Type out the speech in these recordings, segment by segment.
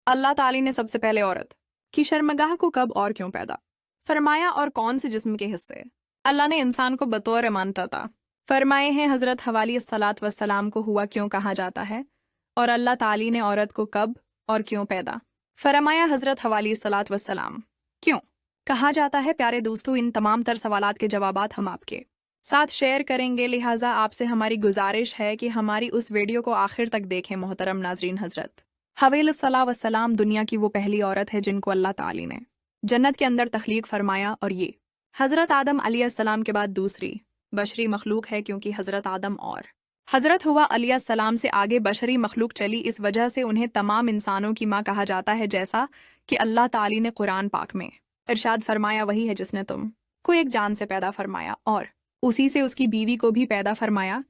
اللہ ताली ने सबसे पहले औरत की शर्मगाह को कब और क्यों पैदा फरमाया और कौन से जिस्म के हिस्से अल्लाह ने इंसान को बतौर अमानत अता फरमाए हैं। हजरत हवाली सलात वस्सलाम को हुआ क्यों कहा जाता है और अल्लाह ताली ने औरत को कब और क्यों पैदा फरमाया। हजरत हवाली सलात वस्सलाम क्यों कहा जाता है। प्यारे दोस्तों, इन तमाम तर सवालात के जवाबात हम आपके साथ शेयर करेंगे, लिहाजा आपसे हमारी गुजारिश है कि हमारी उस वीडियो को आखिर तक देखें। मोहतरम नाजरीन, हजरत हवाली सलात वस्सलाम दुनिया की वो पहली औरत है जिनको अल्लाह ताली ने जन्नत के अंदर तख्लीक फरमाया, और ये हजरत आदम अलैहिस्सलाम के बाद दूसरी बशरी मखलूक है, क्योंकि हजरत आदम और हजरत हुआ अलैहिस्सलाम से आगे बशरी मखलूक चली। इस वजह से उन्हें तमाम इंसानों की माँ कहा जाता है, जैसा कि अल्लाह ताली ने कुरान पाक में इरशाद फरमाया, वही है जिसने तुम को एक जान से पैदा फरमाया और उसी से उसकी बीवी को भी पैदा फरमाया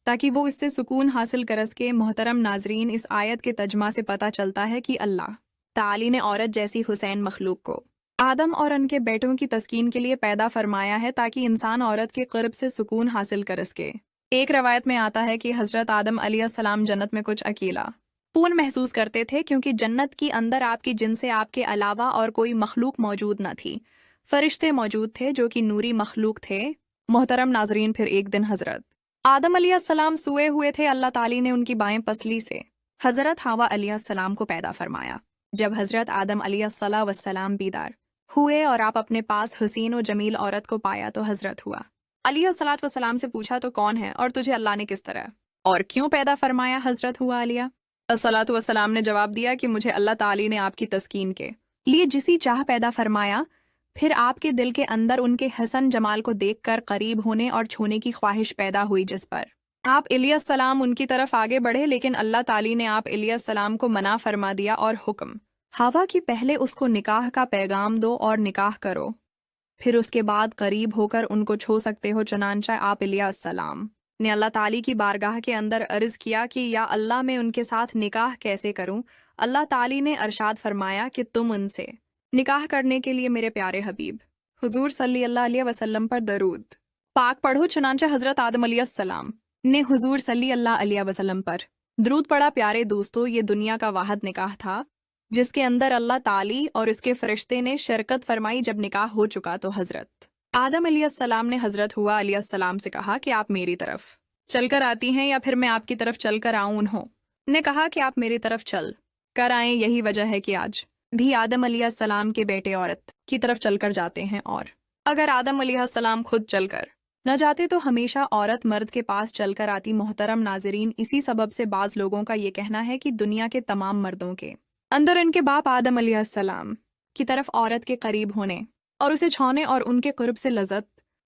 ताकि वो इससे सुकून हासिल कर सके। मोहतरम नाजरीन, इस आयत के तर्जुमा से पता चलता है कि अल्लाह ताली ने औरत जैसी हुसैन मखलूक को आदम और उनके बेटों की तस्कीन के लिए पैदा फरमाया है ताकि इंसान औरत के क़ुर्ब से सुकून हासिल कर सके। एक रवायत में आता है कि हजरत आदम अलैहिस्सलाम जन्नत में कुछ अकेला पूर्ण महसूस करते थे, क्योंकि जन्नत की अंदर आपकी जिनसे आपके अलावा और कोई मखलूक मौजूद न थी। फरिश्ते मौजूद थे जो कि नूरी मखलूक थे। मोहतरम नाजरीन, फिर एक दिन हजरत आदम अलैहिस्सलाम सोए हुए थे। अल्लाह ताली ने उनकी बाएं पसली से हजरत हवा अलैहिस्सलाम को पैदा फरमाया। जब हजरत आदम अलैहिस्सलाम बीदार हुए और आप अपने पास हुसैन और जमील औरत को पाया तो हजरत हुआ अलैहिस्सलाम से पूछा, तो कौन है और तुझे अल्लाह ने किस तरह और क्यों पैदा फरमाया। हजरत हुआ अलैहिस्सलाम ने जवाब दिया कि मुझे अल्लाह ताली ने आपकी तस्कीन के लिए जिसी चाह पैदा फरमाया, फिर आपके दिल के अंदर उनके हसन जमाल को देखकर करीब होने और छूने की ख्वाहिश पैदा हुई, जिस पर आप अलैहिस्सलाम उनकी तरफ आगे बढ़े, लेकिन अल्लाह ताली ने आप अलैहिस्सलाम को मना फरमा दिया और हुक्म हवा कि पहले उसको निकाह का पैगाम दो और निकाह करो, फिर उसके बाद करीब होकर उनको छू सकते हो। चुनांचा आप अलैहिस्सलाम ने अल्लाह ताली की बारगाह के अंदर अर्ज किया कि या अल्लाह, मैं उनके साथ निकाह कैसे करूं। अल्लाह ताली ने अरशाद फरमाया कि तुम उनसे निकाह करने के लिए मेरे प्यारे हबीब हुजूर सल्लल्लाहु अलैहि वसल्लम पर दरूद पाक पढ़ो। चुनांचा हजरत आदम अलैहिस्सलाम ने हुजूर सल्लल्लाहु अलैहि वसल्लम पर दरूद पढ़ा। प्यारे दोस्तों, ये दुनिया का वाहिद निकाह था जिसके अंदर अल्लाह ताली और इसके फरिश्ते ने शिरकत फरमाई। जब निकाह हो चुका तो हजरत आदम अलैहिस्सलाम ने हजरत हुआ अलैहिस्सलाम से कहा कि आप मेरी तरफ चलकर आती हैं या फिर मैं आपकी तरफ चल कर आऊं। उन्होंने कहा कि आप मेरी तरफ चल कर आएं। यही वजह है कि आज भी आदम अलैहिस्सलाम के बेटे औरत की तरफ चलकर जाते हैं, और अगर आदम अलैहिस्सलाम खुद चलकर न जाते तो हमेशा औरत मर्द के पास चलकर आती। मोहतरम नाजरीन, इसी सबब से बाज लोगों का ये कहना है कि दुनिया के तमाम मर्दों के अंदर इनके बाप आदम अलैहिस्सलाम की तरफ औरत के करीब होने और उसे छूने और उनके कुर्ब से लज़्ज़त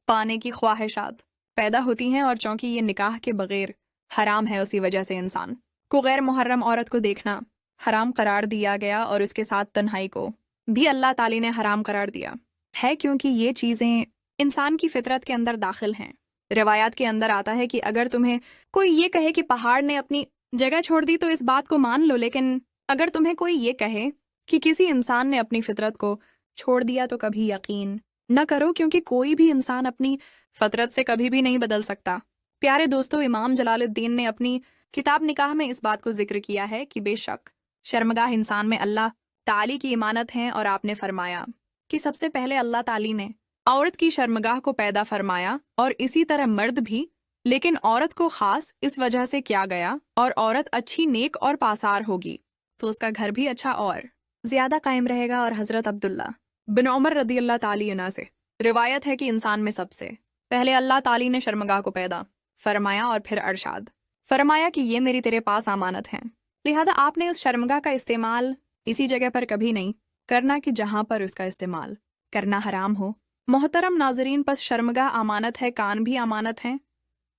पाने की ख्वाहिशात पैदा होती हैं, और चूंकि ये निकाह के बगैर हराम है, उसी वजह से इंसान को गैर मुहर्रम औरत को देखना हराम करार दिया गया, और उसके साथ तन्हाई को भी अल्लाह ताली ने हराम करार दिया है, क्योंकि ये चीज़ें इंसान की फितरत के अंदर दाखिल हैं। रिवायात के अंदर आता है कि अगर तुम्हें कोई ये कहे कि पहाड़ ने अपनी जगह छोड़ दी तो इस बात को मान लो, लेकिन अगर तुम्हें कोई ये कहे कि किसी इंसान ने अपनी फितरत को छोड़ दिया तो कभी यकीन न करो, क्योंकि कोई भी इंसान अपनी फितरत से कभी भी नहीं बदल सकता। प्यारे दोस्तों, इमाम जलालुद्दीन ने अपनी किताब निकाह में इस बात को जिक्र किया है कि बेशक शर्मगाह इंसान में अल्लाह ताली की इमानत है, और आपने फरमाया कि सबसे पहले अल्लाह ताली ने औरत की शर्मगाह को पैदा फरमाया और इसी तरह मर्द भी, लेकिन औरत को खास इस वजह से किया गया, और औरत अच्छी नेक और पासार होगी तो उसका घर भी अच्छा और ज्यादा कायम रहेगा। और हजरत अब्दुल्ला बिन उमर रदी अल्लाह ताली अन्हु से रिवायत है कि इंसान में सबसे पहले अल्लाह ताली ने शर्मगाह को पैदा फरमाया और फिर अरशाद फरमाया कि ये मेरी तेरे पास अमानत है, लिहाजा आपने उस शर्मगाह का इस्तेमाल इसी जगह पर कभी नहीं करना कि जहां पर उसका इस्तेमाल करना हराम हो। मोहतरम नाजरीन, बस शर्मगाह अमानत है, कान भी अमानत हैं,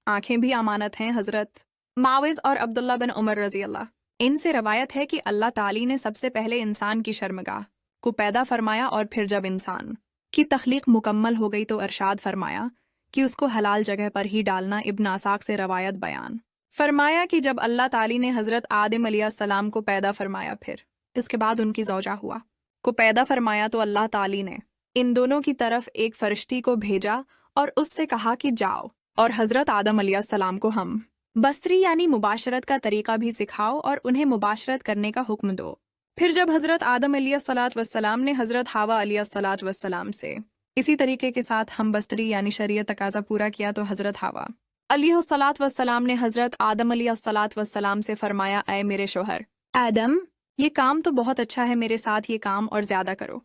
आंखें भी अमानत हैं। हजरत माविज और अब्दुल्ला बिन उमर रजी अल्लाह इनसे रवायत है कि अल्लाह ताली ने सबसे पहले इंसान की शर्मगाह को पैदा फरमाया, और फिर जब इंसान की तख्लीक मुकम्मल हो गई तो अरशाद फरमाया कि उसको हलाल जगह पर ही डालना। इब्न असाक से रवायत बयान फरमाया कि जब अल्लाह ताली ने हजरत आदम अलैहिस्सलाम को पैदा फरमाया, फिर इसके बाद उनकी ज़ौजा हुआ को पैदा फरमाया, तो अल्लाह ताली ने इन दोनों की तरफ एक फरिश्ती को भेजा और उससे कहा कि जाओ और हजरत आदम अलैहिस्सलाम को हम बस्तरी यानी मुबाशरत का तरीका भी सिखाओ और उन्हें मुबाशरत करने का हुक्म दो। پھر جب حضرت آدم علیہ الصلاۃ والسلام نے حضرت حوا علیہ الصلاۃ والسلام سے اسی طریقے کے ساتھ ہم بستری یعنی شریعت تقاضا پورا کیا تو حضرت حوا علیہ الصلاۃ والسلام نے حضرت آدم علیہ الصلاۃ والسلام سے فرمایا، اے میرے شوہر آدم، یہ کام تو بہت اچھا ہے، میرے ساتھ یہ کام اور زیادہ کرو۔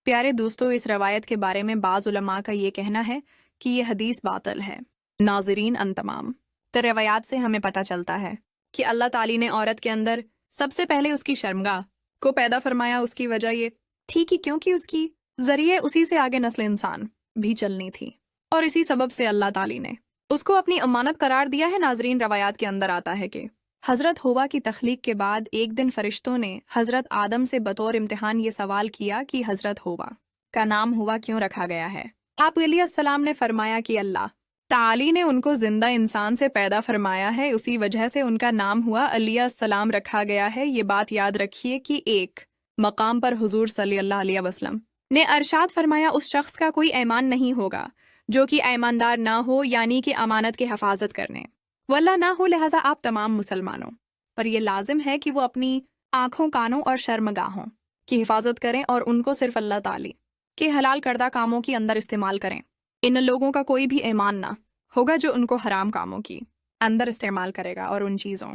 پیارے دوستو، اس روایت کے بارے میں بعض علماء کا یہ کہنا ہے کہ یہ حدیث باطل ہے۔ ناظرین ان تمام روایات سے ہمیں پتہ چلتا ہے کہ اللہ تعالی نے عورت کے اندر سب سے پہلے اس کی شرمگاہ کو پیدا فرمایا۔ اس کی وجہ یہ تھی کہ کیونکہ اس کی ذریعے اسی سے آگے نسل انسان بھی چلنی تھی، اور اسی سبب سے اللہ تعالی نے اس کو اپنی امانت قرار دیا ہے۔ ناظرین، روایات کے اندر آتا ہے کہ حضرت ہوا کی تخلیق کے بعد ایک دن فرشتوں نے حضرت آدم سے بطور امتحان یہ سوال کیا کہ حضرت ہوا کا نام ہوا کیوں رکھا گیا ہے؟ آپ علیہ السلام نے فرمایا کہ اللہ تعالی نے ان کو زندہ انسان سے پیدا فرمایا ہے، اسی وجہ سے ان کا نام ہوا علیہ السلام رکھا گیا ہے۔ یہ بات یاد رکھیے کہ ایک مقام پر حضور صلی اللہ علیہ وسلم نے ارشاد فرمایا، اس شخص کا کوئی ایمان نہیں ہوگا جو کہ ایماندار نہ ہو، یعنی کہ امانت کی حفاظت کرنے واللہ نہ ہو۔ لہٰذا آپ تمام مسلمانوں پر یہ لازم ہے کہ وہ اپنی آنکھوں، کانوں اور شرمگاہوں کی حفاظت کریں اور ان کو صرف اللہ تعالی کے حلال کردہ کاموں کے اندر استعمال کریں۔ ان لوگوں کا کوئی بھی ایمان نہ ہوگا جو ان کو حرام کاموں کی اندر استعمال کرے گا، اور ان چیزوں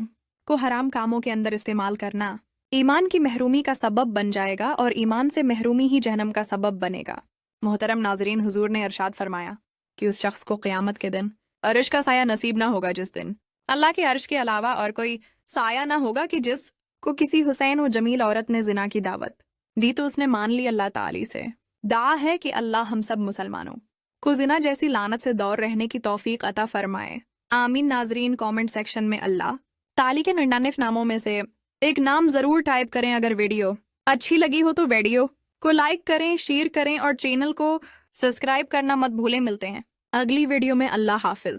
کو حرام کاموں کے اندر استعمال کرنا ایمان کی محرومی کا سبب بن جائے گا، اور ایمان سے محرومی ہی جہنم کا سبب بنے گا۔ محترم ناظرین، حضور نے ارشاد فرمایا کہ اس شخص کو قیامت کے دن عرش کا سایہ نصیب نہ ہوگا، جس دن اللہ کے عرش کے علاوہ اور کوئی سایہ نہ ہوگا، کہ جس کو کسی حسین و جمیل عورت نے زنا کی دعوت دی تو اس نے مان لی۔ اللہ تعالی سے دعا ہے کہ اللہ ہم سب مسلمانوں کو زنا جیسی لعنت سے دور رہنے کی توفیق عطا فرمائے، آمین۔ ناظرین، کامنٹ سیکشن میں اللہ تعالی کے 99 ناموں میں سے ایک نام ضرور ٹائپ کریں۔ اگر ویڈیو اچھی لگی ہو تو ویڈیو کو لائک کریں، شیئر کریں اور چینل کو سبسکرائب کرنا مت بھولیں۔ ملتے ہیں اگلی ویڈیو میں۔ اللہ حافظ۔